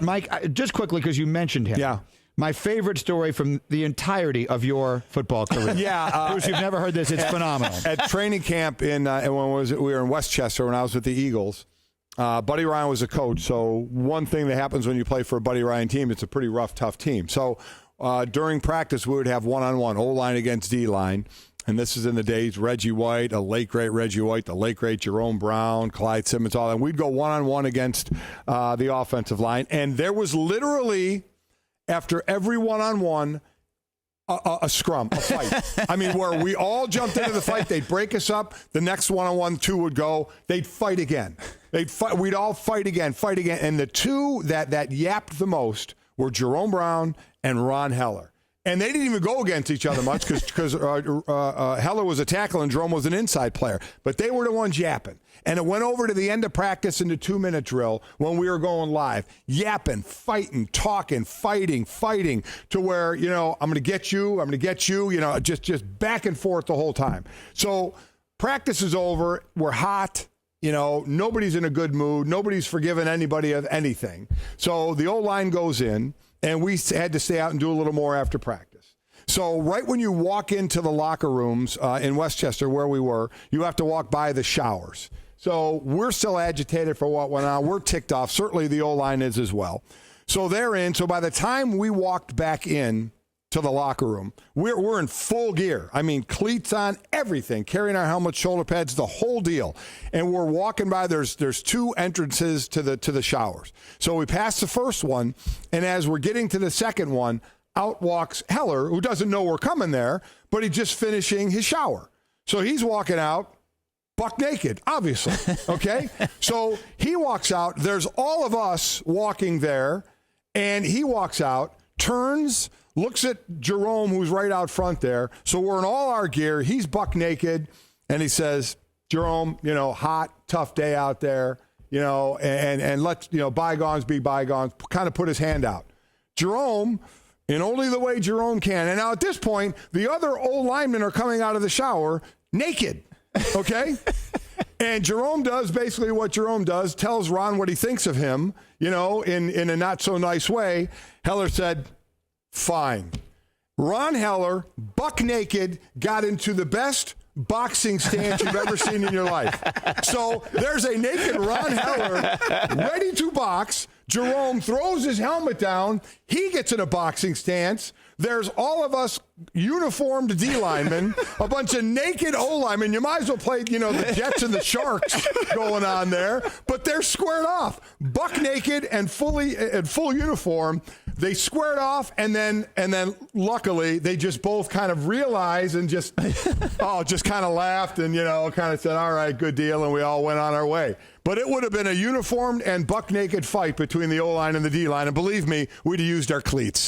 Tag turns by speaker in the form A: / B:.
A: Mike, just quickly, because you mentioned him.
B: Yeah.
A: My favorite story from the entirety of your football career.
B: Yeah.
A: Bruce, you've never heard this. It's phenomenal.
B: At training camp we were in Westchester when I was with the Eagles. Buddy Ryan was a coach. So one thing that happens when you play for a Buddy Ryan team, it's a pretty rough, tough team. So during practice, we would have one-on-one, O-line against D-line. And this is in the days, Reggie White, a late, great Reggie White, the late, great Jerome Brown, Clyde Simmons, all that. And we'd go one-on-one against the offensive line. And there was literally, after every one-on-one, a scrum, a fight. I mean, where we all jumped into the fight. They'd break us up. The next one-on-one, two would go. They'd fight again. We'd all fight again. And the two that yapped the most were Jerome Brown and Ron Heller. And they didn't even go against each other much because Heller was a tackle and Jerome was an inside player. But they were the ones yapping. And it went over to the end of practice in the 2-minute drill when we were going live. Yapping, fighting, talking, fighting, to where, I'm going to get you, just back and forth the whole time. So practice is over. We're hot. Nobody's in a good mood. Nobody's forgiven anybody of anything. So the O-line goes in. And we had to stay out and do a little more after practice. So right when you walk into the locker rooms in Westchester where we were, you have to walk by the showers. So we're still agitated for what went on. We're ticked off. Certainly the O-line is as well. So they're in. So by the time we walked back in to the locker room, we're in full gear. I mean, cleats on, everything, carrying our helmets, shoulder pads, the whole deal. And we're walking by. There's two entrances to the showers. So we pass the first one, and as we're getting to the second one, out walks Heller, who doesn't know we're coming there, but he's just finishing his shower. So he's walking out buck naked, obviously. Okay? So he walks out. There's all of us walking there, and he walks out, turns, looks at Jerome, who's right out front there. So we're in all our gear. He's buck naked, and he says, Jerome, hot, tough day out there, and let, bygones be bygones, kind of put his hand out. Jerome, in only the way Jerome can. And now at this point, the other old linemen are coming out of the shower naked, okay? And Jerome does basically what Jerome does, tells Ron what he thinks of him, in a not so nice way. Heller said, fine. Ron Heller, buck naked, got into the best boxing stance you've ever seen in your life. So there's a naked Ron Heller ready to box. Jerome throws his helmet down. He gets in a boxing stance. There's all of us uniformed D linemen, a bunch of naked O linemen. You might as well play, the Jets and the Sharks going on there, but they're squared off, buck naked and full uniform. They squared off, and then luckily they just both kind of realized and just kind of laughed and kind of said, all right, good deal, and we all went on our way. But it would have been a uniformed and buck naked fight between the O line and the D line, and believe me, we'd have used our cleats.